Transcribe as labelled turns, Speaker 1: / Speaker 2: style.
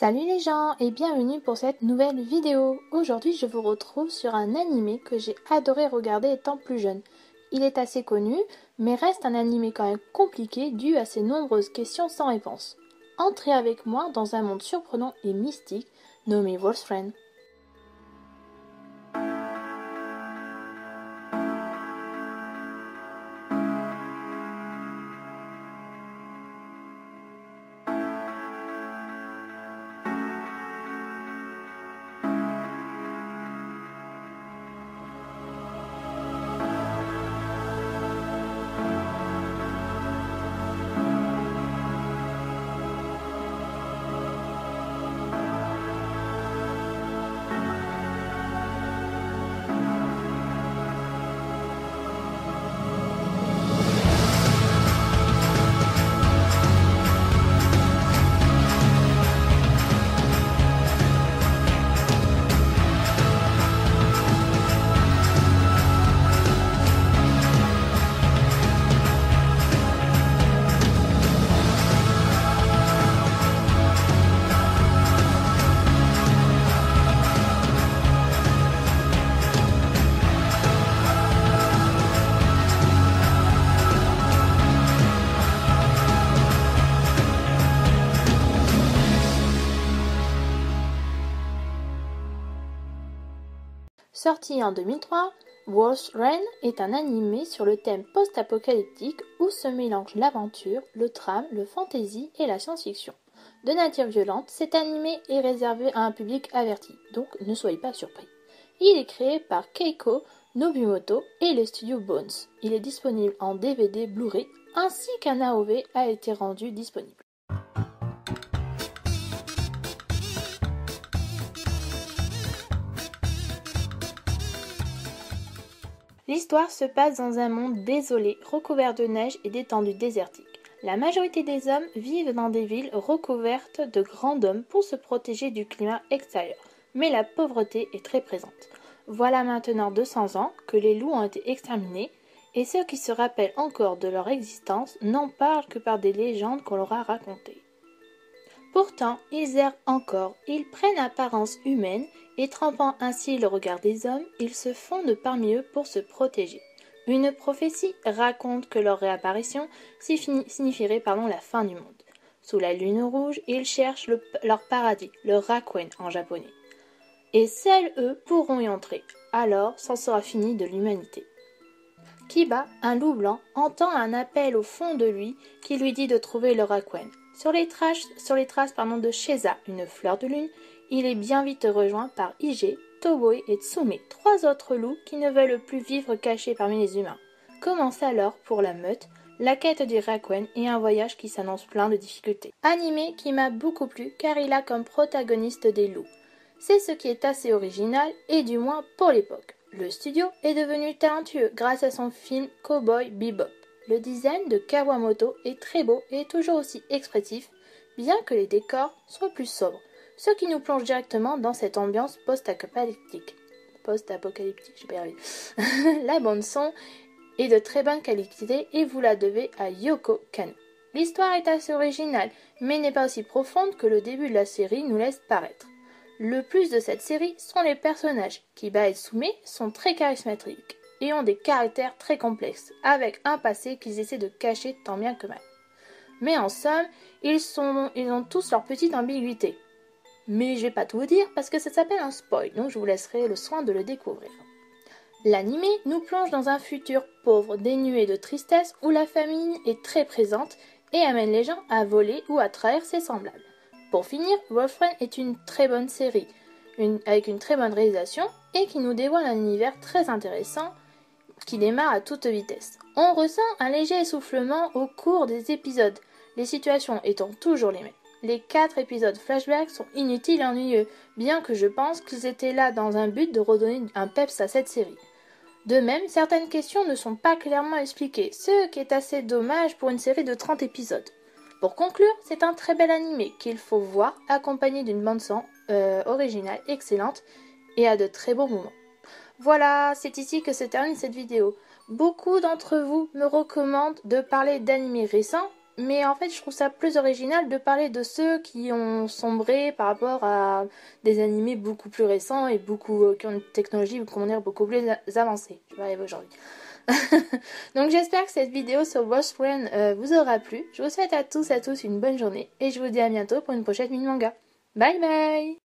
Speaker 1: Salut les gens et bienvenue pour cette nouvelle vidéo. Aujourd'hui je vous retrouve sur un animé que j'ai adoré regarder étant plus jeune. Il est assez connu mais reste un animé quand même compliqué dû à ses nombreuses questions sans réponse. Entrez avec moi dans un monde surprenant et mystique nommé Wolfsfriend. Sorti en 2003, Wolfsfriend est un animé sur le thème post-apocalyptique où se mélangent l'aventure, le drame, le fantasy et la science-fiction. De nature violente, cet animé est réservé à un public averti, donc ne soyez pas surpris. Il est créé par Keiko Nobumoto et le studio Bones. Il est disponible en DVD Blu-ray ainsi qu'un AOV a été rendu disponible. L'histoire se passe dans un monde désolé, recouvert de neige et d'étendues désertiques. La majorité des hommes vivent dans des villes recouvertes de grands dômes pour se protéger du climat extérieur, mais la pauvreté est très présente. Voilà maintenant 200 ans que les loups ont été exterminés, et ceux qui se rappellent encore de leur existence n'en parlent que par des légendes qu'on leur a racontées. Pourtant, ils errent encore, ils prennent apparence humaine et trempant ainsi le regard des hommes, ils se fondent parmi eux pour se protéger. Une prophétie raconte que leur réapparition signifierait la fin du monde. Sous la lune rouge, ils cherchent leur paradis, le Rakuen en japonais. Et seuls eux pourront y entrer, alors c'en sera fini de l'humanité. Kiba, un loup blanc, entend un appel au fond de lui qui lui dit de trouver le Rakuen. Sur les traces de Sheza, une fleur de lune, il est bien vite rejoint par Ige, Toboe et Tsume, trois autres loups qui ne veulent plus vivre cachés parmi les humains. Commence alors, pour la meute, la quête du Rakuen et un voyage qui s'annonce plein de difficultés. Animé qui m'a beaucoup plu car il a comme protagoniste des loups. C'est ce qui est assez original et du moins pour l'époque. Le studio est devenu talentueux grâce à son film Cowboy Bebop. Le design de Kawamoto est très beau et toujours aussi expressif, bien que les décors soient plus sobres, ce qui nous plonge directement dans cette ambiance post-apocalyptique. Je peux y arriver. La bande-son est de très bonne qualité et vous la devez à Yoko Kanno. L'histoire est assez originale, mais n'est pas aussi profonde que le début de la série nous laisse paraître. Le plus de cette série sont les personnages. Kiba et Tsume sont très charismatiques et ont des caractères très complexes, avec un passé qu'ils essaient de cacher tant bien que mal. Mais en somme, ils ont tous leur petite ambiguïté. Mais je vais pas tout vous dire parce que ça s'appelle un spoil, donc je vous laisserai le soin de le découvrir. L'animé nous plonge dans un futur pauvre, dénué de tristesse, où la famine est très présente et amène les gens à voler ou à trahir ses semblables. Pour finir, Wolfsfriend est une très bonne série, avec une très bonne réalisation et qui nous dévoile un univers très intéressant qui démarre à toute vitesse. On ressent un léger essoufflement au cours des épisodes, les situations étant toujours les mêmes. Les 4 épisodes flashbacks sont inutiles et ennuyeux, bien que je pense qu'ils étaient là dans un but de redonner un peps à cette série. De même, certaines questions ne sont pas clairement expliquées, ce qui est assez dommage pour une série de 30 épisodes. Pour conclure, c'est un très bel animé qu'il faut voir accompagné d'une bande-son originale excellente et à de très bons moments. Voilà, c'est ici que se termine cette vidéo. Beaucoup d'entre vous me recommandent de parler d'animés récents Mais en fait, je trouve ça plus original de parler de ceux qui ont sombré par rapport à des animés beaucoup plus récents et qui ont une technologie, comment dire, beaucoup plus avancée. Je vais arriver aujourd'hui. Donc j'espère que cette vidéo sur Boss Friend vous aura plu. Je vous souhaite à tous une bonne journée et je vous dis à bientôt pour une prochaine mini manga. Bye bye!